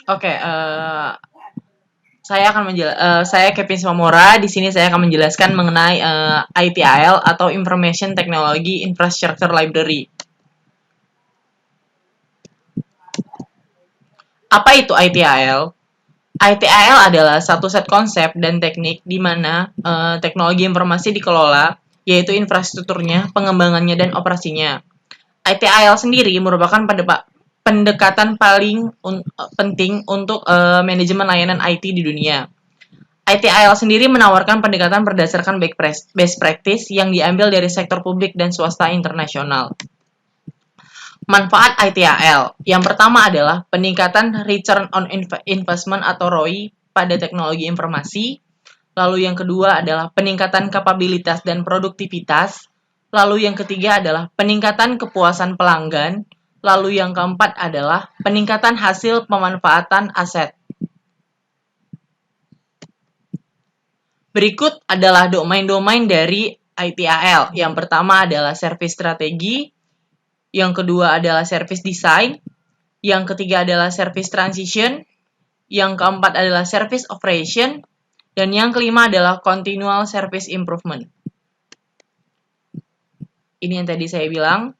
Oke, saya Kevin Somora. Di sini saya akan menjelaskan mengenai ITIL atau Information Technology Infrastructure Library. Apa itu ITIL? ITIL adalah satu set konsep dan teknik di mana teknologi informasi dikelola, yaitu infrastrukturnya, pengembangannya, dan operasinya. ITIL sendiri merupakan pendekatan paling penting untuk manajemen layanan IT di dunia. ITIL sendiri menawarkan pendekatan berdasarkan best practice yang diambil dari sektor publik dan swasta internasional. Manfaat ITIL. Yang pertama adalah peningkatan return on investment atau ROI pada teknologi informasi. Lalu yang kedua adalah peningkatan kapabilitas dan produktivitas. Lalu yang ketiga adalah peningkatan kepuasan pelanggan. Lalu yang keempat adalah peningkatan hasil pemanfaatan aset. Berikut adalah domain-domain dari ITIL. Yang pertama adalah service strategi, yang kedua adalah service design, yang ketiga adalah service transition, yang keempat adalah service operation, dan yang kelima adalah continual service improvement. Ini yang tadi saya bilang.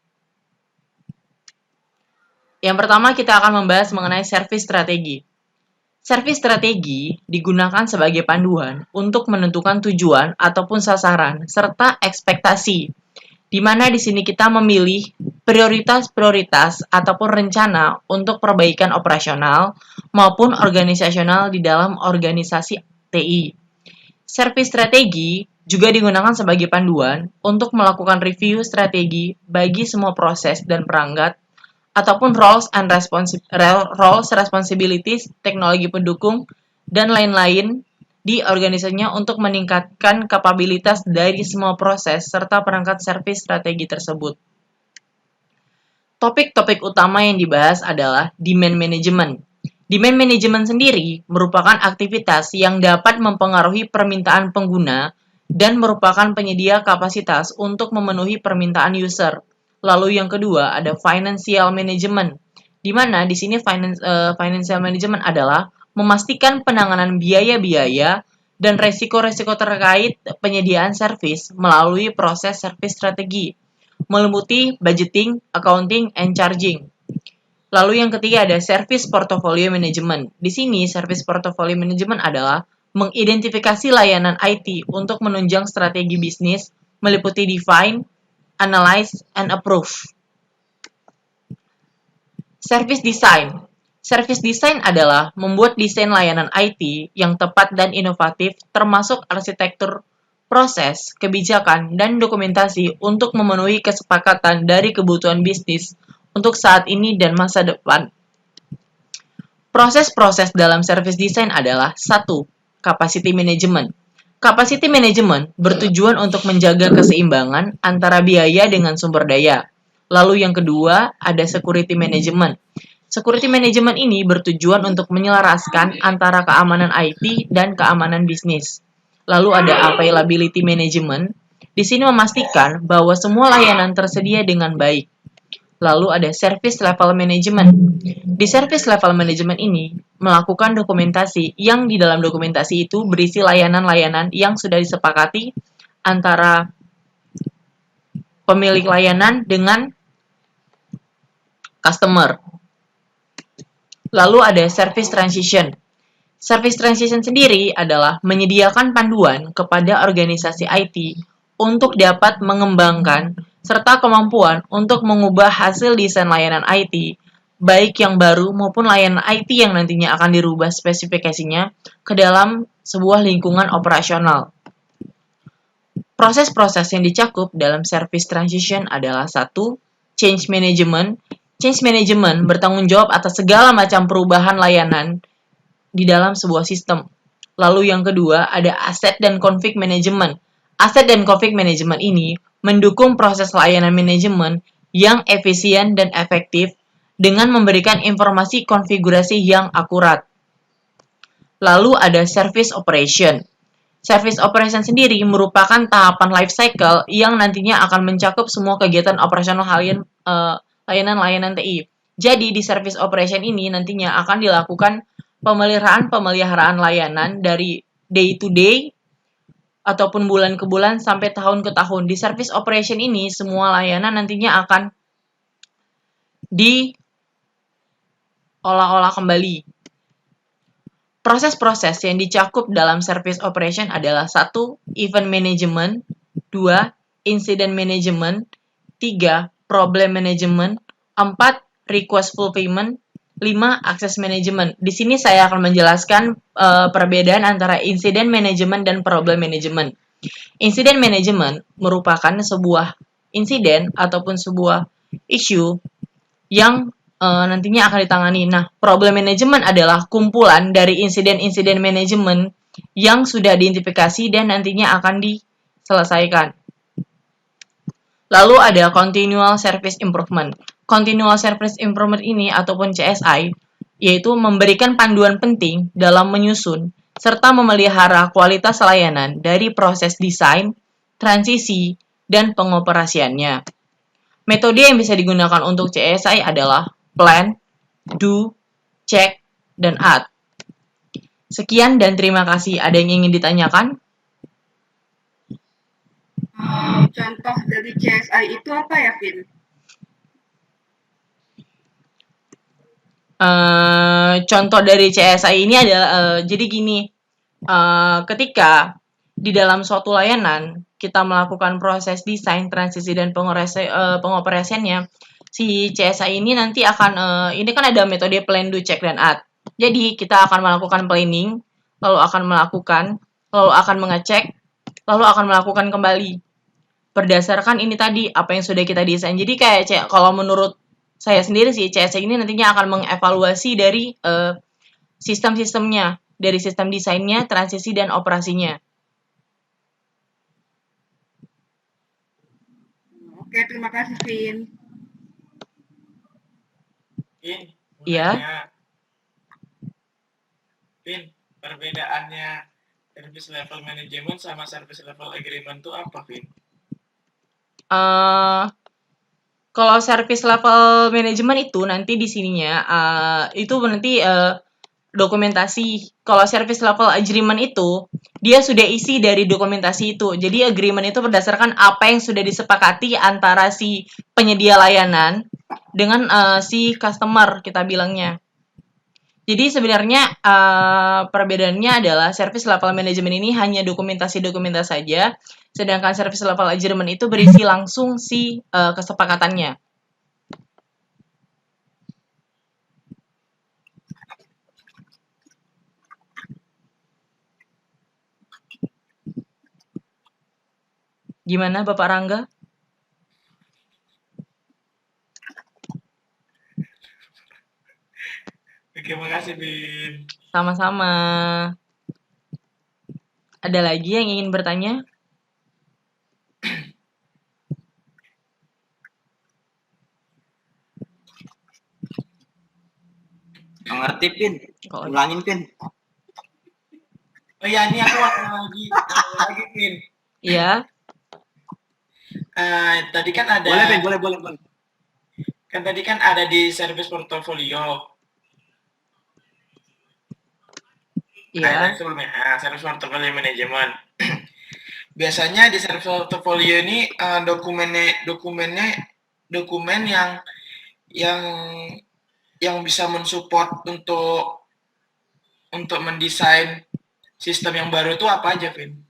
Yang pertama kita akan membahas mengenai service strategi. Service strategi digunakan sebagai panduan untuk menentukan tujuan ataupun sasaran serta ekspektasi, di mana di sini kita memilih prioritas-prioritas ataupun rencana untuk perbaikan operasional maupun organisasional di dalam organisasi TI. Service strategi juga digunakan sebagai panduan untuk melakukan review strategi bagi semua proses dan perangkat ataupun roles responsibilities, teknologi pendukung, dan lain-lain di organisasinya untuk meningkatkan kapabilitas dari semua proses serta perangkat service strategi tersebut. Topik-topik utama yang dibahas adalah demand management. Demand management sendiri merupakan aktivitas yang dapat mempengaruhi permintaan pengguna dan merupakan penyedia kapasitas untuk memenuhi permintaan user. Lalu yang kedua ada financial management, di mana di sini financial management adalah memastikan penanganan biaya-biaya dan resiko-resiko terkait penyediaan servis melalui proses service strategi, meliputi budgeting, accounting, and charging. Lalu yang ketiga ada service portfolio management. Di sini service portfolio management adalah mengidentifikasi layanan IT untuk menunjang strategi bisnis, meliputi define, analyze, and approve. Service design. Service design adalah membuat desain layanan IT yang tepat dan inovatif termasuk arsitektur, proses, kebijakan, dan dokumentasi untuk memenuhi kesepakatan dari kebutuhan bisnis untuk saat ini dan masa depan. Proses-proses dalam service design adalah 1. Capacity management. Capacity management bertujuan untuk menjaga keseimbangan antara biaya dengan sumber daya. Lalu yang kedua, ada security management. Security management ini bertujuan untuk menyelaraskan antara keamanan IT dan keamanan bisnis. Lalu ada availability management. Di sini memastikan bahwa semua layanan tersedia dengan baik. Lalu ada service level management. Di service level management ini melakukan dokumentasi yang di dalam dokumentasi itu berisi layanan-layanan yang sudah disepakati antara pemilik layanan dengan customer. Lalu ada service transition. Service transition sendiri adalah menyediakan panduan kepada organisasi IT untuk dapat mengembangkan serta kemampuan untuk mengubah hasil desain layanan IT, baik yang baru maupun layanan IT yang nantinya akan dirubah spesifikasinya ke dalam sebuah lingkungan operasional. Proses-proses yang dicakup dalam service transition adalah 1. Change management. Change management bertanggung jawab atas segala macam perubahan layanan di dalam sebuah sistem. Lalu yang kedua ada asset dan config management. Asset dan config management ini mendukung proses layanan manajemen yang efisien dan efektif dengan memberikan informasi konfigurasi yang akurat. Lalu ada service operation. Service operation sendiri merupakan tahapan life cycle yang nantinya akan mencakup semua kegiatan operasional layanan-layanan TI. Jadi di service operation ini nantinya akan dilakukan pemeliharaan layanan dari day to day ataupun bulan ke bulan sampai tahun ke tahun. Di service operation ini, semua layanan nantinya akan diolah-olah kembali. Proses-proses yang dicakup dalam service operation adalah 1. Event management, 2. Incident management, 3. Problem management, 4. Request fulfillment, 5. Access management. Di sini saya akan menjelaskan perbedaan antara incident management dan problem management. Incident management merupakan sebuah insiden ataupun sebuah isu yang nantinya akan ditangani. Nah, problem management adalah kumpulan dari insiden-insiden manajemen yang sudah diidentifikasi dan nantinya akan diselesaikan. Lalu ada continual service improvement. Continual service improvement ini ataupun CSI yaitu memberikan panduan penting dalam menyusun serta memelihara kualitas layanan dari proses desain, transisi, dan pengoperasiannya. Metode yang bisa digunakan untuk CSI adalah plan, do, check, dan add. Sekian dan terima kasih. Ada yang ingin ditanyakan? Contoh dari CSI itu apa ya, Vin? Contoh dari CSI ini adalah jadi gini, ketika di dalam suatu layanan kita melakukan proses desain, transisi, dan pengoperasiannya, si CSI ini nanti akan ini kan ada metode plan, do, check, dan add. Jadi kita akan melakukan planning, lalu akan mengecek, lalu akan melakukan kembali berdasarkan ini tadi apa yang sudah kita desain. Jadi kayak kalau menurut saya sendiri sih CSI ini nantinya akan mengevaluasi dari sistem-sistemnya, dari sistem desainnya, transisi, dan operasinya. Oke, terima kasih, Vin. Iya. Vin, perbedaannya service level management sama service level agreement itu apa, Vin? Kalau service level management itu nanti di sininya itu nanti dokumentasi. Kalau service level agreement itu dia sudah isi dari dokumentasi itu. Jadi agreement itu berdasarkan apa yang sudah disepakati antara si penyedia layanan dengan si customer kita bilangnya. Jadi sebenarnya perbedaannya adalah service level management ini hanya dokumentasi-dokumentasi saja, sedangkan service level agreement itu berisi langsung si kesepakatannya. Gimana Bapak Rangga? Oke, makasih, Vin. Sama-sama. Ada lagi yang ingin bertanya? Ngerti, Pin. Ulangin, Pin. Oh iya, ini aku lagi, Pin. Iya. Tadi kan ada. Boleh. Kan tadi kan ada di service portfolio. Iya. Sebelumnya, service portfolio management. Biasanya di service portfolio ini dokumen yang bisa mensupport untuk mendesain sistem yang baru itu apa aja, Vin?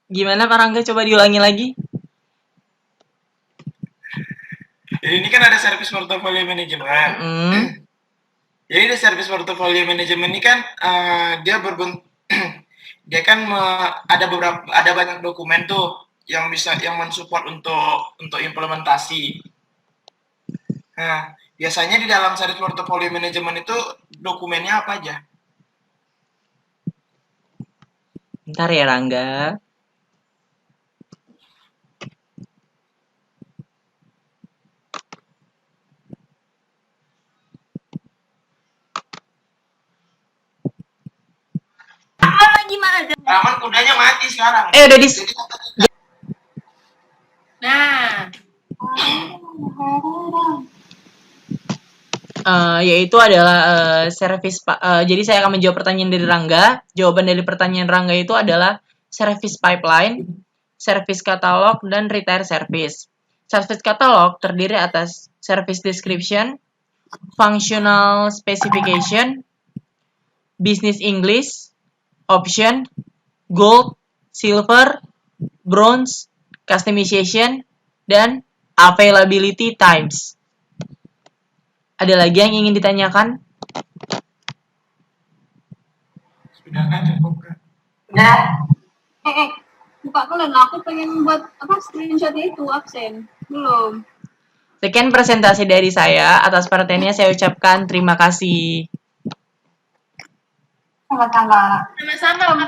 Gimana Pak Rangga? Coba diulangi lagi. Jadi ini kan ada service portfolio management. Jadi di service portfolio management ini kan dia dia kan ada banyak dokumen tuh yang mensupport untuk implementasi. Nah, biasanya di dalam service portfolio management itu dokumennya apa aja? Bentar ya Rangga. Gimana? Aman kudanya mati sekarang. Udah Nah. Yaitu adalah jadi saya akan menjawab pertanyaan dari Rangga. Jawaban dari pertanyaan Rangga itu adalah service pipeline, service catalog, dan retire service. Service catalog terdiri atas service description, functional specification, business English, option, gold, silver, bronze, customization, dan availability times. Ada lagi yang ingin ditanyakan? Sudah kan cukup kan? Udah. Buka kalian, aku pengen buat screenshot itu absen. Belum. Sekian presentasi dari saya. Atas perhatiannya saya ucapkan terima kasih. Sama-sama. Sama-sama.